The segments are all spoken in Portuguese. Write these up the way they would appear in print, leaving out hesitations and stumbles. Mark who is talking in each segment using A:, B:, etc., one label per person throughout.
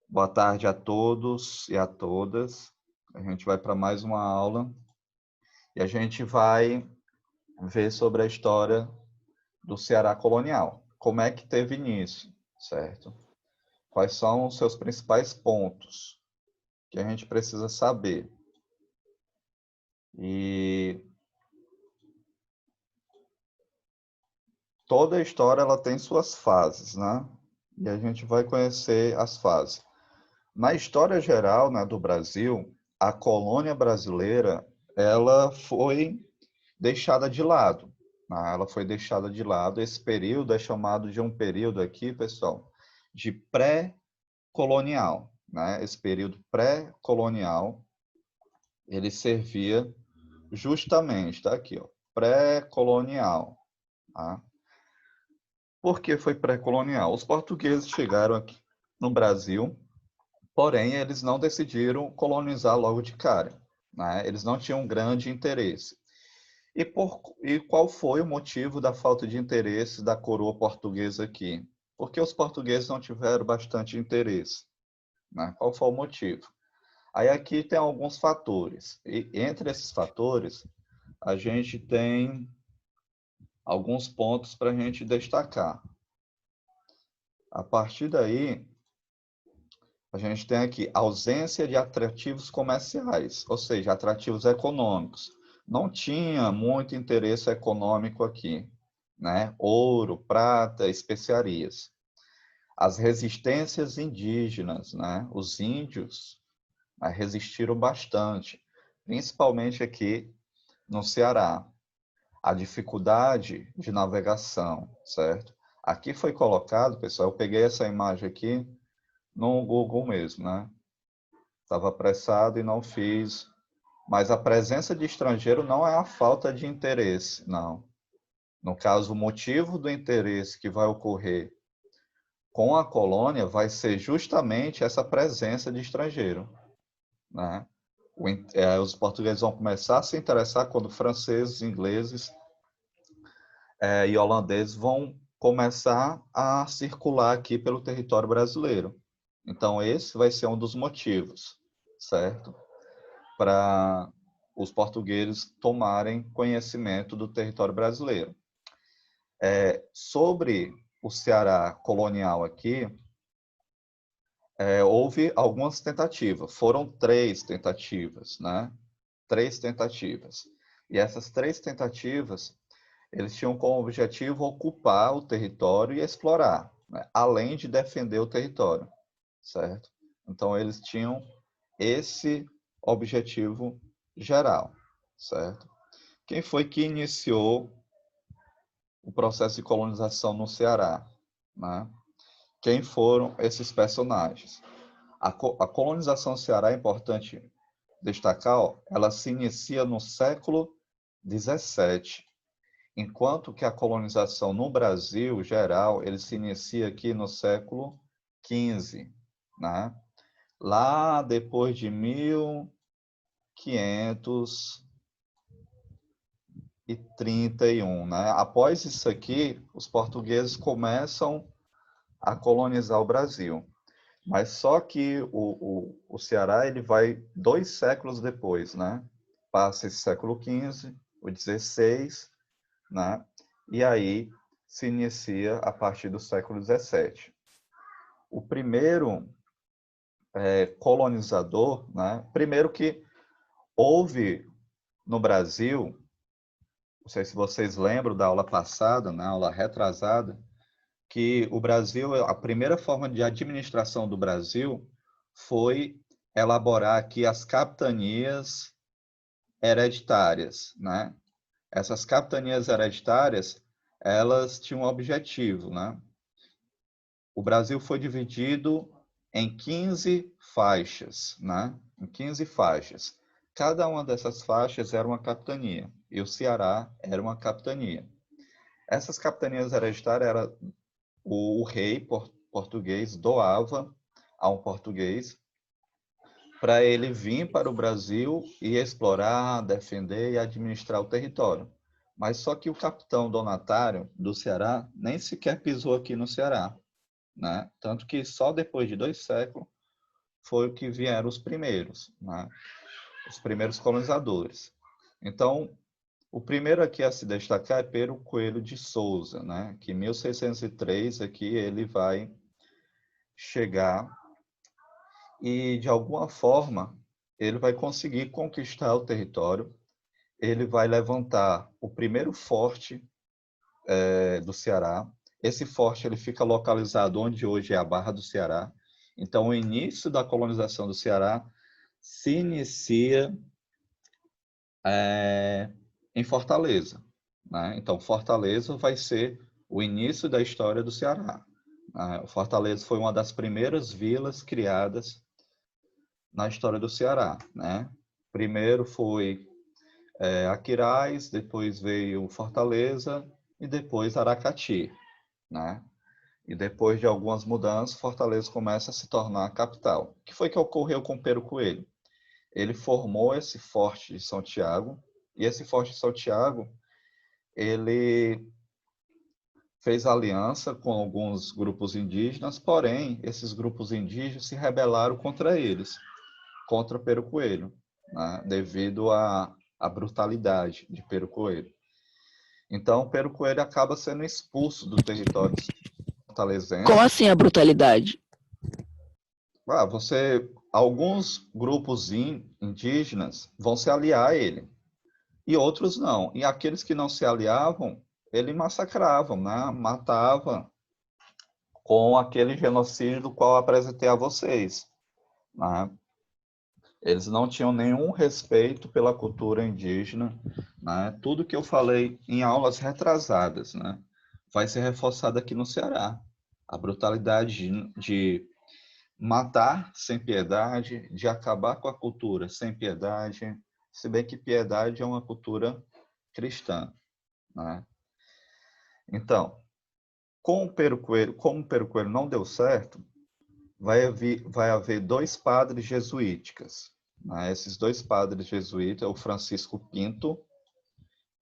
A: Boa tarde a todos e a todas. A gente vai para mais uma aula e a gente vai ver sobre a história do Ceará colonial. Como é que teve início, certo? Quais são os seus principais pontos que a gente precisa saber? E toda a história ela tem suas fases, né? E a gente vai conhecer as fases. Na história geral, né, do Brasil, a colônia brasileira ela foi deixada de lado, né? Ela foi deixada de lado. Esse período é chamado de um período aqui, pessoal, de pré-colonial, né? Esse período pré-colonial, ele servia justamente, tá aqui, ó, pré-colonial, tá? Por que foi pré-colonial? Os portugueses chegaram aqui no Brasil, porém eles não decidiram colonizar logo de cara, né? Eles não tinham grande interesse. E qual foi o motivo da falta de interesse da coroa portuguesa aqui? Porque os portugueses não tiveram bastante interesse, né? Qual foi o motivo? Aí aqui tem alguns fatores. E entre esses fatores, a gente tem alguns pontos para a gente destacar. A partir daí, a gente tem aqui ausência de atrativos comerciais, ou seja, atrativos econômicos. Não tinha muito interesse econômico aqui, né? Ouro, prata, especiarias. As resistências indígenas, né? Os índios, né, resistiram bastante, principalmente aqui no Ceará. A dificuldade de navegação, certo? Aqui foi colocado, pessoal, eu peguei essa imagem aqui no Google mesmo, né? Estava apressado e não fiz. Mas a presença de estrangeiro não é a falta de interesse, não. No caso, o motivo do interesse que vai ocorrer com a colônia vai ser justamente essa presença de estrangeiro, né? Os portugueses vão começar a se interessar quando franceses, ingleses e holandeses vão começar a circular aqui pelo território brasileiro. Então, esse vai ser um dos motivos, certo? Para os portugueses tomarem conhecimento do território brasileiro. Sobre o Ceará colonial aqui, houve algumas tentativas. Foram três tentativas, né? Três tentativas. E essas três tentativas, eles tinham como objetivo ocupar o território e explorar, né? Além de defender o território, certo? Então, eles tinham esse objetivo geral, certo? Quem foi que iniciou o processo de colonização no Ceará, né? Quem foram esses personagens? A colonização do Ceará é importante destacar, ó, ela se inicia no século XVII, enquanto que a colonização no Brasil geral ele se inicia aqui no século XV, né? Lá depois de 1531, né? Após isso aqui, os portugueses começam a colonizar o Brasil. Mas só que o Ceará ele vai 2 séculos depois, né? Passa esse século XV, o XVI, né? E aí se inicia a partir do século XVII. O primeiro colonizador, né? Primeiro que houve no Brasil, não sei se vocês lembram da aula passada, na aula retrasada, que o Brasil, a primeira forma de administração do Brasil foi elaborar aqui as capitanias hereditárias, né? Essas capitanias hereditárias, elas tinham um objetivo, né? O Brasil foi dividido em 15 faixas, né? Em 15 faixas. Cada uma dessas faixas era uma capitania, e o Ceará era uma capitania. Essas capitanias hereditárias eram o rei português doava a um português para ele vir para o Brasil e explorar, defender e administrar o território. Mas só que o capitão donatário do Ceará nem sequer pisou aqui no Ceará, né? Tanto que só depois de 2 séculos foi o que vieram os primeiros, né? Os primeiros colonizadores. Então, o primeiro aqui a se destacar é Pero Coelho de Souza, né? Que em 1603 aqui ele vai chegar e, de alguma forma, ele vai conseguir conquistar o território. Ele vai levantar o primeiro forte do Ceará. Esse forte ele fica localizado onde hoje é a Barra do Ceará. Então, o início da colonização do Ceará se inicia em Fortaleza, né? Então, Fortaleza vai ser o início da história do Ceará. Fortaleza foi uma das primeiras vilas criadas na história do Ceará, né? Primeiro foi Aquiraz, depois veio Fortaleza e depois Aracati, né? E depois de algumas mudanças, Fortaleza começa a se tornar a capital. O que foi que ocorreu com Pero Coelho? Ele formou esse forte de São Tiago, e esse forte de São Tiago, ele fez aliança com alguns grupos indígenas, porém, esses grupos indígenas se rebelaram contra eles, contra Pero Coelho, né? Devido à brutalidade de Pero Coelho. Então, Pero Coelho acaba sendo expulso do território fortalezense.
B: Como assim a brutalidade?
A: Alguns grupos indígenas vão se aliar a ele, e outros não. E aqueles que não se aliavam, ele massacrava, né? Matava com aquele genocídio do qual apresentei a vocês, né? Eles não tinham nenhum respeito pela cultura indígena, né? Tudo que eu falei em aulas retrasadas, né? Vai ser reforçado aqui no Ceará. A brutalidade de matar sem piedade, de acabar com a cultura sem piedade, se bem que piedade é uma cultura cristã, né? Então, como o Pero Coelho não deu certo, vai haver dois padres jesuíticas, né? Esses dois padres jesuítas, o Francisco Pinto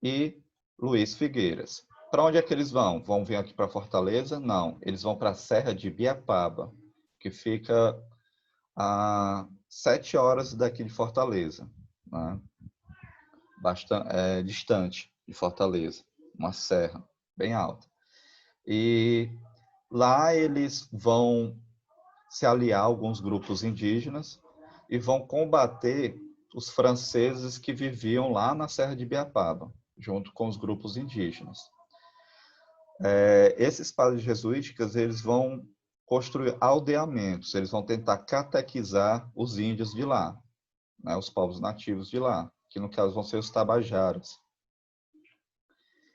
A: e Luiz Figueiras. Para onde é que eles vão? Vão vir aqui para Fortaleza? Não, eles vão para a Serra de Biapaba, que fica a 7 horas daqui de Fortaleza, né? Bastante distante de Fortaleza, uma serra bem alta. E lá eles vão se aliar a alguns grupos indígenas e vão combater os franceses que viviam lá na Serra de Biapaba, junto com os grupos indígenas. Esses padres jesuíticos, eles vão construir aldeamentos, eles vão tentar catequizar os índios de lá, né, os povos nativos de lá, que no caso vão ser os tabajaras.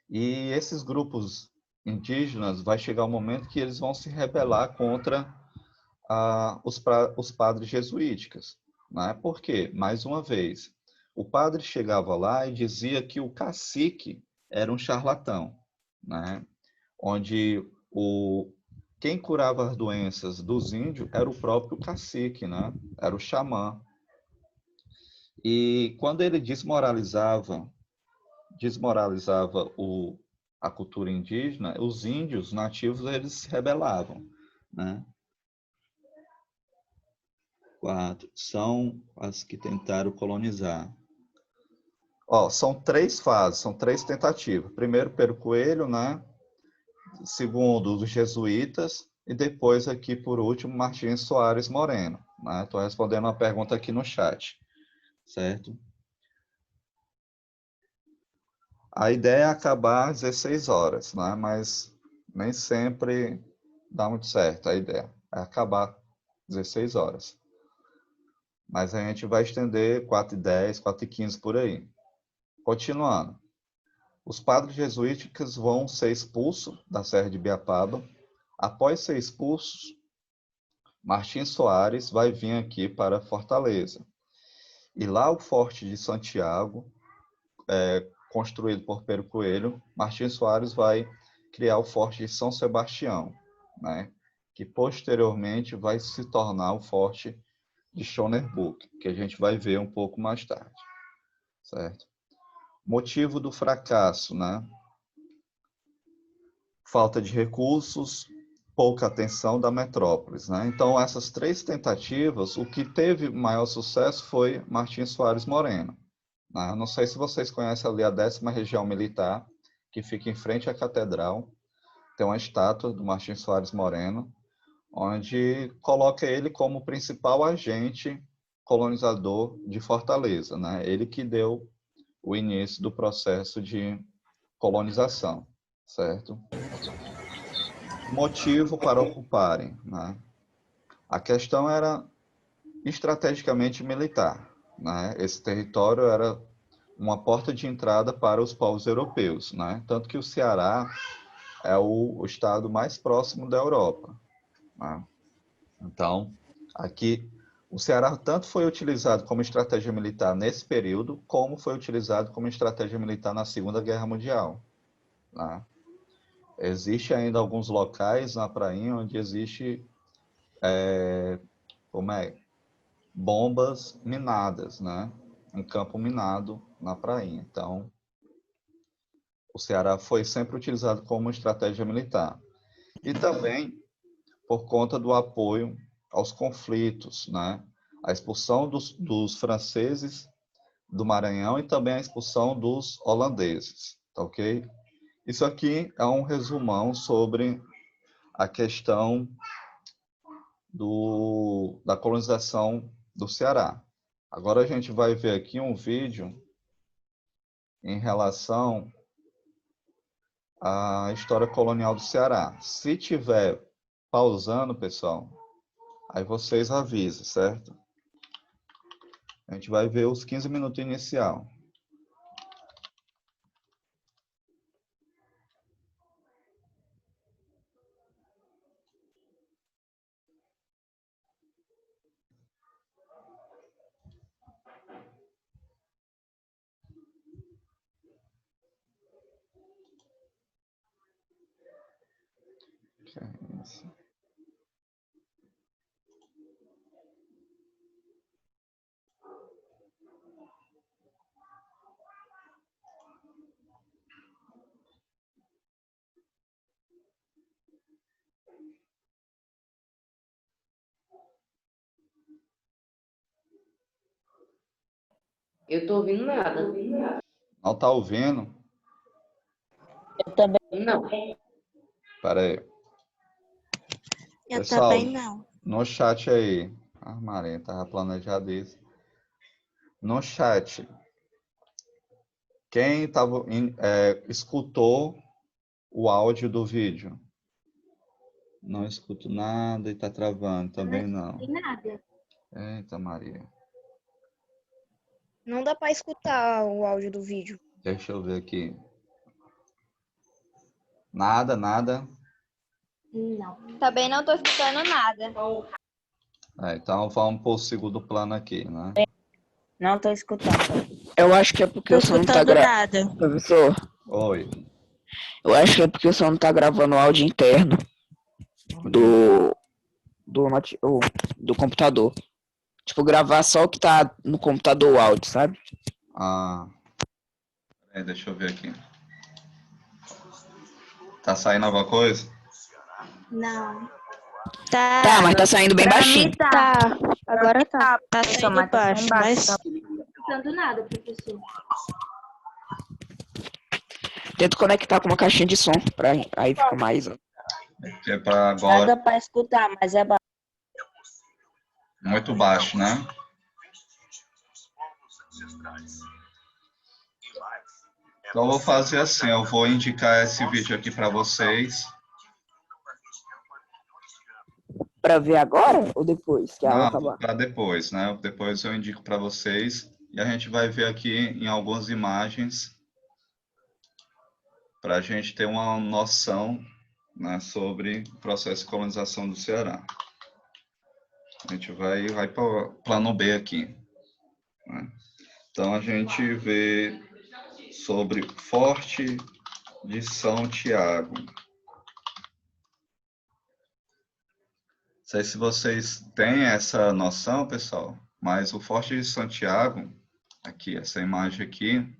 A: E esses grupos indígenas, vai chegar um momento que eles vão se rebelar contra os padres jesuíticos, né? Por quê? Mais uma vez, o padre chegava lá e dizia que o cacique era um charlatão, né? Onde quem curava as doenças dos índios era o próprio cacique, né? Era o xamã. E quando ele desmoralizava a cultura indígena, os índios nativos eles se rebelavam, né? 4 são as que tentaram colonizar. São 3 fases, são 3 tentativas. Primeiro, Pero Coelho, né? Segundo, os jesuítas. E depois, aqui por último, Martins Soares Moreno. Estou respondendo uma pergunta aqui no chat, certo? A ideia é acabar às 16 horas, né? Mas nem sempre dá muito certo a ideia. É acabar às 16 horas. Mas a gente vai estender 4h10, 4h15 por aí. Continuando. Os padres jesuíticos vão ser expulsos da Serra de Biapaba. Após ser expulsos, Martins Soares vai vir aqui para Fortaleza. E lá o Forte de Santiago, construído por Pero Coelho, Martins Soares vai criar o Forte de São Sebastião, né? Que posteriormente vai se tornar o Forte de Schonerbuk, que a gente vai ver um pouco mais tarde, certo? Motivo do fracasso, né? Falta de recursos, pouca atenção da metrópolis, né? Então, essas 3 tentativas, o que teve maior sucesso foi Martins Soares Moreno, né? Não sei se vocês conhecem ali a 10ª Região Militar, que fica em frente à Catedral. Tem uma estátua do Martins Soares Moreno, onde coloca ele como principal agente colonizador de Fortaleza, né? Ele que deu o início do processo de colonização, certo? Motivo para ocuparem, né? A questão era estrategicamente militar, né? Esse território era uma porta de entrada para os povos europeus, né? Tanto que o Ceará é o estado mais próximo da Europa, né? Então, aqui o Ceará tanto foi utilizado como estratégia militar nesse período, como foi utilizado como estratégia militar na Segunda Guerra Mundial, né? Existe ainda alguns locais na prainha onde existe como é, bombas minadas, né? Um campo minado na prainha. Então, o Ceará foi sempre utilizado como estratégia militar. E também por conta do apoio aos conflitos, né? A expulsão dos franceses do Maranhão e também a expulsão dos holandeses, tá ok? Isso aqui é um resumão sobre a questão da colonização do Ceará. Agora a gente vai ver aqui um vídeo em relação à história colonial do Ceará. Se tiver pausando, pessoal, aí vocês avisam, certo? A gente vai ver os 15 minutos inicial. Que é isso?
B: Eu tô ouvindo nada.
A: Não tá ouvindo?
C: Eu também
B: Não.
A: Espera aí.
D: Eu
A: Pessoal,
D: também não.
A: no chat aí. Ah, Maria, tava planejado isso. No chat, quem escutou o áudio do vídeo? Não escuto nada e tá travando, também não.
D: Nada.
A: Eita, Maria.
D: Não dá pra escutar o áudio do vídeo.
A: Deixa eu ver aqui. Nada, nada.
D: Não. Também não tô escutando nada.
A: Então vamos pro segundo plano aqui, né?
C: não tô escutando. Eu acho que é porque
D: Tô
C: o som não tá
D: escutando nada.
C: Professor,
A: Oi.
C: eu acho que é porque o som não tá gravando o áudio interno do computador. Tipo, gravar só o que tá no computador o áudio, sabe?
A: Ah, deixa eu ver aqui. Tá saindo alguma coisa?
D: Não.
C: Tá, mas tá saindo bem baixinho.
D: Tá. Agora tá. Tá
C: Professor,
D: saindo
C: mas tá
D: baixo,
C: saindo baixo,
D: mas...
C: tá?
D: Não tô escutando nada, professor.
C: Tento conectar com uma caixinha de som, pra aí fica mais.
A: Porque para agora
C: pra escutar, mas é baixo.
A: muito baixo, né? Então eu vou fazer assim, eu vou indicar esse vídeo aqui para vocês.
C: Pra ver agora ou depois que a aula
A: Não,
C: acabar?
A: para depois, né? Depois eu indico para vocês e a gente vai ver aqui em algumas imagens para a gente ter uma noção, né, sobre o processo de colonização do Ceará. A gente vai para o plano B aqui, né? Então a gente vê sobre Forte de São Tiago. Não sei se vocês têm essa noção, pessoal, mas o Forte de Santiago, aqui, essa imagem aqui,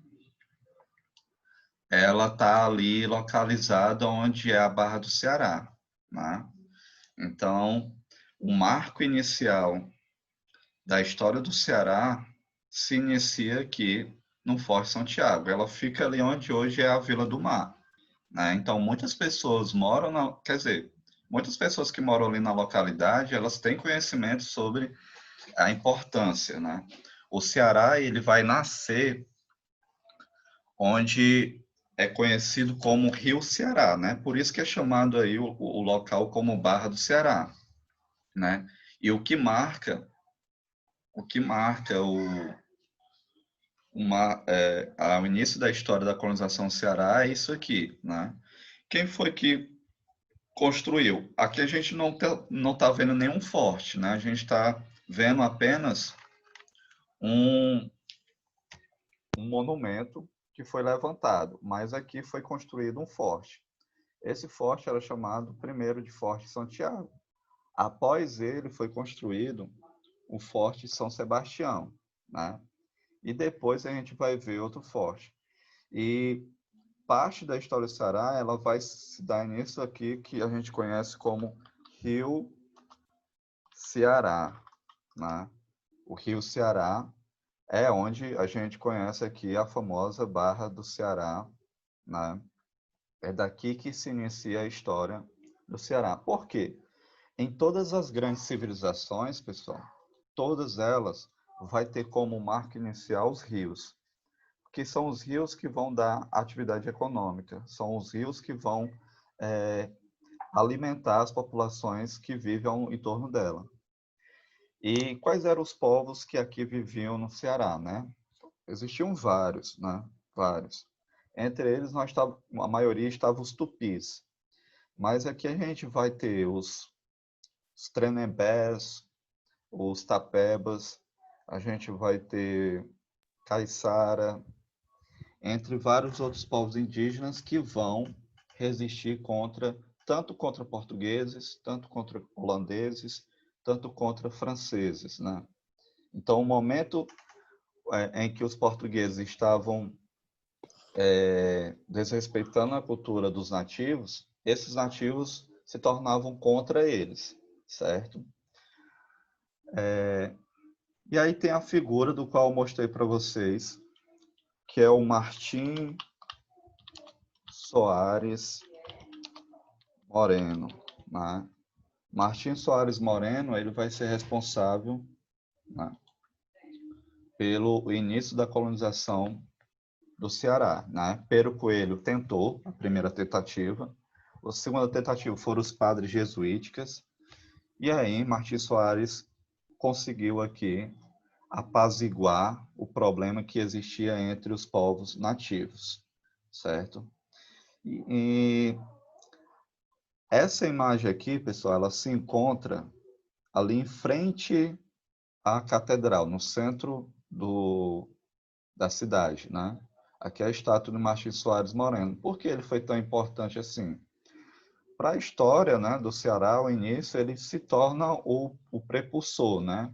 A: ela está ali localizada onde é a Barra do Ceará, né? Então, o marco inicial da história do Ceará se inicia aqui no Forte Santiago. Ela fica ali onde hoje é a Vila do Mar, né? Então, muitas pessoas quer dizer, muitas pessoas que moram ali na localidade, elas têm conhecimento sobre a importância, né? O Ceará, ele vai nascer onde é conhecido como Rio Ceará, né? Por isso que é chamado aí o local como Barra do Ceará, né? E o início da história da colonização do Ceará é isso aqui, né? Quem foi que construiu? Aqui a gente não tá vendo nenhum forte, né? A gente está vendo apenas um monumento que foi levantado, mas aqui foi construído um forte. Esse forte era chamado primeiro de Forte Santiago. Após ele foi construído o Forte São Sebastião, né? E depois a gente vai ver outro forte. E parte da história do Ceará, ela vai se dar nisso aqui que a gente conhece como Rio Ceará, né? O Rio Ceará é onde a gente conhece aqui a famosa Barra do Ceará, né? É daqui que se inicia a história do Ceará. Por quê? Em todas as grandes civilizações, pessoal, todas elas vai ter como marco inicial os rios, que são os rios que vão dar atividade econômica, são os rios que vão alimentar as populações que vivem em torno dela. E quais eram os povos que aqui viviam no Ceará, né? Existiam vários, né? Vários. Entre eles, a maioria estava os tupis. Mas aqui a gente vai ter os Tremembés, os Tapebas, a gente vai ter Caiçara, entre vários outros povos indígenas que vão resistir tanto contra portugueses, tanto contra holandeses, tanto contra franceses, né? Então, o momento em que os portugueses estavam desrespeitando a cultura dos nativos, esses nativos se tornavam contra eles, certo? E aí tem a figura do qual eu mostrei para vocês, que é o Martim Soares Moreno, né? Martim Soares Moreno, ele vai ser responsável, né, pelo início da colonização do Ceará, né? Pero Coelho tentou a primeira tentativa, a segunda tentativa foram os padres jesuíticas, e aí Martim Soares conseguiu aqui apaziguar o problema que existia entre os povos nativos, certo? E essa imagem aqui, pessoal, ela se encontra ali em frente à catedral, no centro da cidade, né? Aqui é a estátua de Martim Soares Moreno. Por que ele foi tão importante assim? Para a história, né, do Ceará, ao início, ele se torna o prepulsor, né?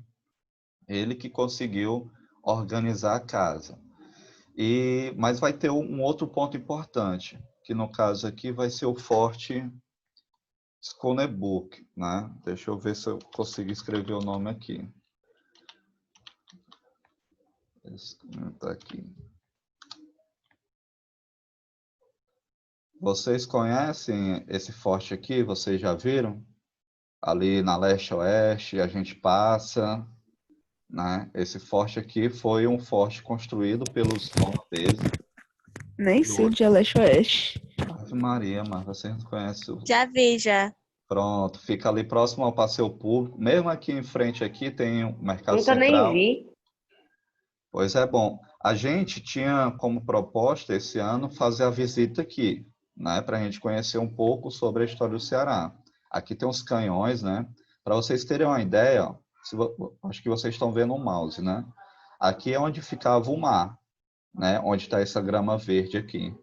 A: Ele que conseguiu organizar a casa. Mas vai ter um outro ponto importante, que no caso aqui vai ser o Forte Schoneburg, né? Deixa eu ver se eu consigo escrever o nome aqui. Tá aqui. Vocês conhecem esse forte aqui? Vocês já viram? Ali na leste-oeste, a gente passa, né? Esse forte aqui foi um forte construído pelos holandeses.
C: Nem sei onde é leste-oeste.
A: Ave Maria, mas vocês não conhecem.
E: Já vi, já.
A: Pronto, fica ali próximo ao passeio público. Mesmo aqui em frente aqui tem o Mercado
B: Nunca nem
A: Central.
B: vi.
A: Pois é, bom. A gente tinha como proposta esse ano fazer a visita aqui, né, para a gente conhecer um pouco sobre a história do Ceará. Aqui tem uns canhões, né? Para vocês terem uma ideia, ó, acho que vocês estão vendo o mouse, né? Aqui é onde ficava o mar, né? Onde está essa grama verde aqui,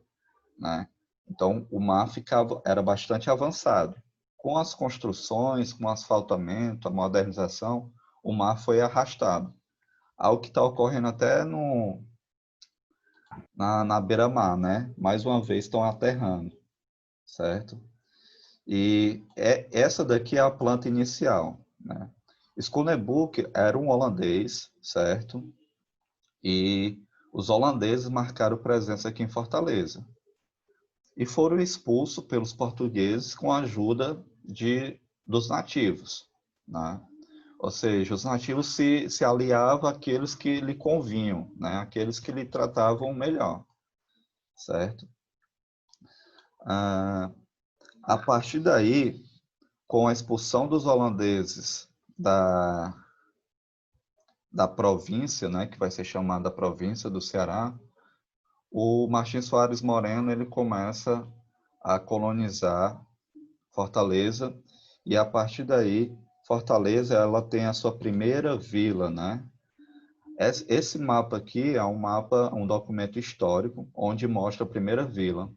A: né? Então o mar era bastante avançado. Com as construções, com o asfaltamento, a modernização, o mar foi arrastado. Algo que está ocorrendo até na beira-mar, né? Mais uma vez estão aterrando, certo? E essa daqui é a planta inicial, né? Schoenboek era um holandês, certo? E os holandeses marcaram presença aqui em Fortaleza. E foram expulsos pelos portugueses com a ajuda dos nativos, né? Ou seja, os nativos se aliavam àqueles que lhe convinham, né? Aqueles que lhe tratavam melhor, certo? A partir daí, com a expulsão dos holandeses da província, né, que vai ser chamada província do Ceará, o Martins Soares Moreno ele começa a colonizar Fortaleza e a partir daí Fortaleza ela tem a sua primeira vila, né? Esse mapa aqui é um documento histórico onde mostra a primeira vila.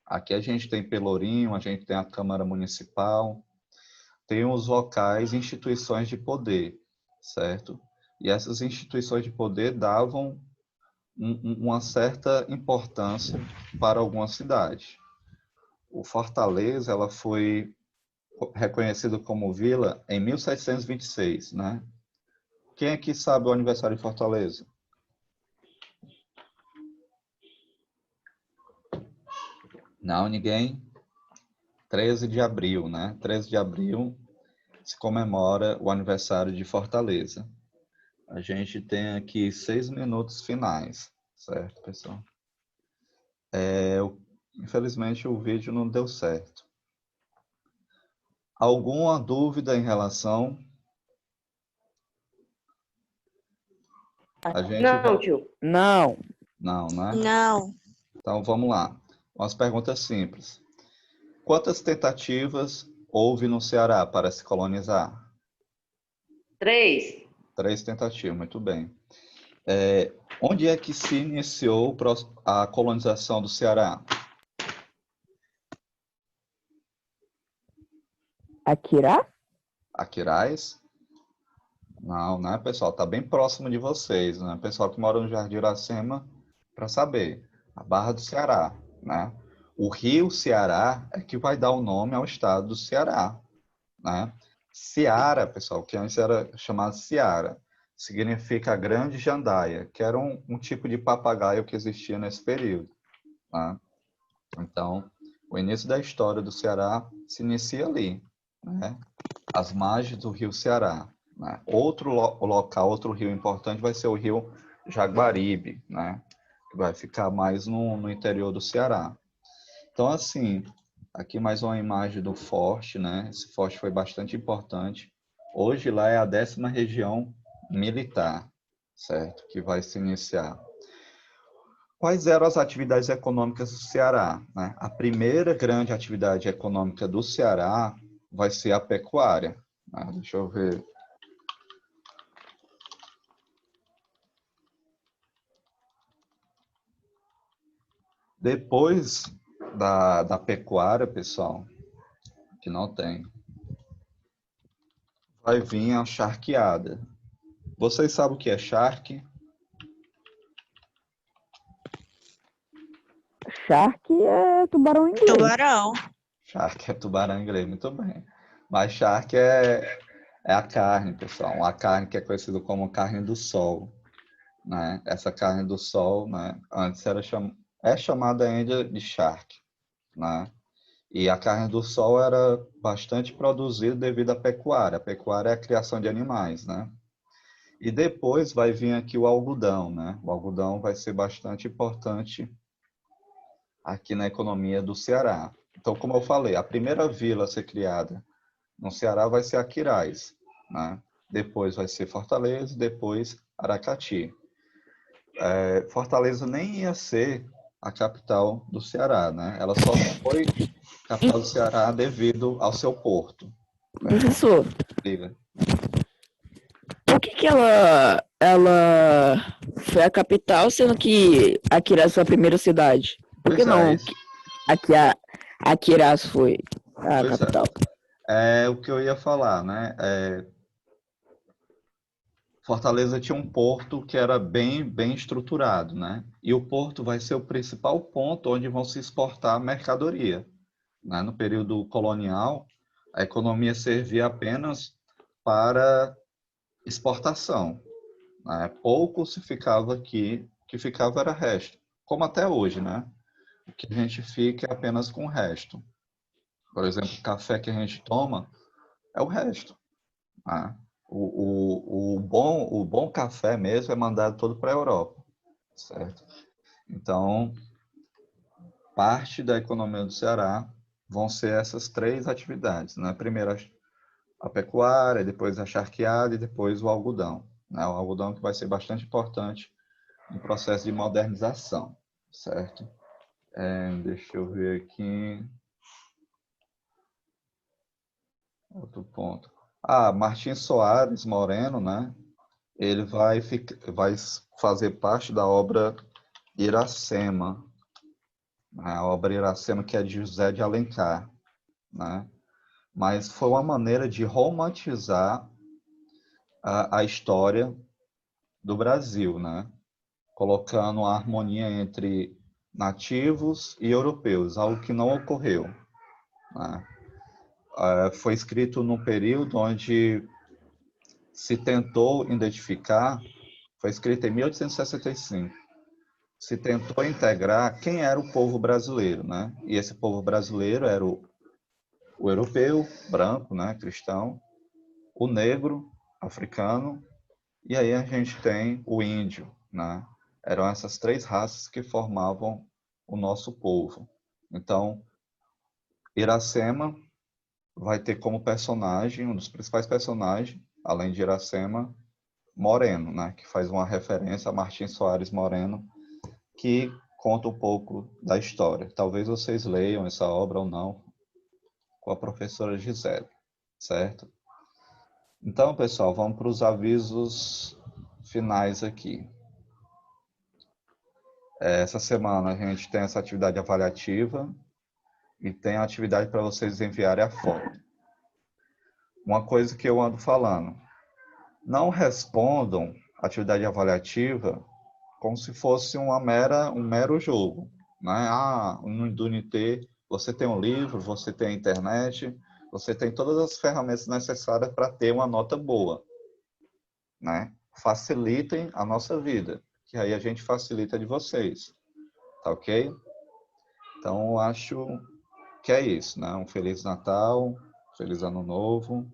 A: Aqui a gente tem Pelourinho, a gente tem a Câmara Municipal, tem os locais, instituições de poder, certo? E essas instituições de poder davam uma certa importância para alguma cidade. O Fortaleza, ela foi reconhecido como vila em 1726, né? Quem aqui sabe o aniversário de Fortaleza? Não, ninguém? 13 de abril, né? 13 de abril se comemora o aniversário de Fortaleza. A gente tem aqui 6 minutos finais, certo, pessoal? Infelizmente o vídeo não deu certo. Alguma dúvida em relação? A gente
B: Não, tio.
C: Não.
A: Não, né?
D: Não.
A: Então vamos lá. Umas perguntas simples. Quantas tentativas houve no Ceará para se colonizar?
B: 3.
A: 3 tentativas, muito bem. Onde é que se iniciou a colonização do Ceará?
C: Aquirá?
A: Aquiraz? Não, né, pessoal? Está bem próximo de vocês, né? Pessoal que mora no Jardim Iracema, para saber. A Barra do Ceará, né? O Rio Ceará é que vai dar o nome ao estado do Ceará, né? Ceará, pessoal, que antes era chamado Ceará, significa grande jandaia, que era um tipo de papagaio que existia nesse período, né? Então, o início da história do Ceará se inicia ali, né? As margens do rio Ceará, né? Outro local, outro rio importante vai ser o rio Jaguaribe, né? Que vai ficar mais no interior do Ceará. Então, assim, aqui mais uma imagem do forte, né? Esse forte foi bastante importante. Hoje lá é a 10ª região militar, certo? Que vai se iniciar. Quais eram as atividades econômicas do Ceará, né? A primeira grande atividade econômica do Ceará vai ser a pecuária, né? Deixa eu ver. Depois da pecuária, pessoal, que não tem, vai vir a charqueada. Vocês sabem o que é charque?
C: Shark é tubarão inglês.
D: Tubarão.
A: Charque é tubarão inglês, muito bem. Mas charque é a carne, pessoal. A carne que é conhecida como carne do sol, né? Essa carne do sol, né? Antes é chamada ainda de charque, né? E a carne do sol era bastante produzida devido à pecuária. A pecuária é a criação de animais, né? E depois vai vir aqui o algodão, né? O algodão vai ser bastante importante aqui na economia do Ceará. Então, como eu falei, a primeira vila a ser criada no Ceará vai ser Aquiraz, né? Depois vai ser Fortaleza, depois Aracati. Fortaleza nem ia ser a capital do Ceará, né? Ela só foi capital do Ceará devido ao seu porto.
C: Professor,
A: Diga.
C: por que ela foi a capital, sendo que Aquiraz foi a primeira cidade? Por que
A: Pois é,
C: não Aquiraz foi a
A: pois
C: capital?
A: é o que eu ia falar, né? Fortaleza tinha um porto que era bem estruturado, né? E o porto vai ser o principal ponto onde vão se exportar mercadoria, né? No período colonial, a economia servia apenas para exportação, né? Pouco se ficava aqui, o que ficava era resto, como até hoje, né? O que a gente fica é apenas com o resto. Por exemplo, o café que a gente toma é o resto, né? O bom café mesmo é mandado todo para a Europa, certo? Então, parte da economia do Ceará vão ser essas três atividades, né? Primeiro a pecuária, depois a charqueada e depois o algodão, né? O algodão que vai ser bastante importante no processo de modernização, certo? Deixa eu ver aqui outro ponto. Martim Soares Moreno, né? Ele vai fazer parte da obra Iracema, a obra Iracema que é de José de Alencar, né? Mas foi uma maneira de romantizar a história do Brasil, né? Colocando a harmonia entre nativos e europeus, algo que não ocorreu, né? Foi escrito num período onde se tentou identificar, foi escrito em 1865, se tentou integrar quem era o povo brasileiro, né? E esse povo brasileiro era o europeu, branco, né, cristão, o negro, africano, e aí a gente tem o índio, né? Eram essas três raças que formavam o nosso povo. Então, Iracema vai ter como personagem, um dos principais personagens, além de Iracema, Moreno, né? Que faz uma referência a Martim Soares Moreno, que conta um pouco da história. Talvez vocês leiam essa obra ou não, com a professora Gisele, certo? Então, pessoal, vamos para os avisos finais aqui. Essa semana a gente tem essa atividade avaliativa e tem a atividade para vocês enviarem a foto. Uma coisa que eu ando falando, não respondam a atividade avaliativa como se fosse um mero jogo, né? No Unity você tem um livro, você tem a internet, você tem todas as ferramentas necessárias para ter uma nota boa, né? Facilitem a nossa vida, que aí a gente facilita de vocês, tá ok? Então, eu acho que é isso, né? Um Feliz Natal, Feliz Ano Novo.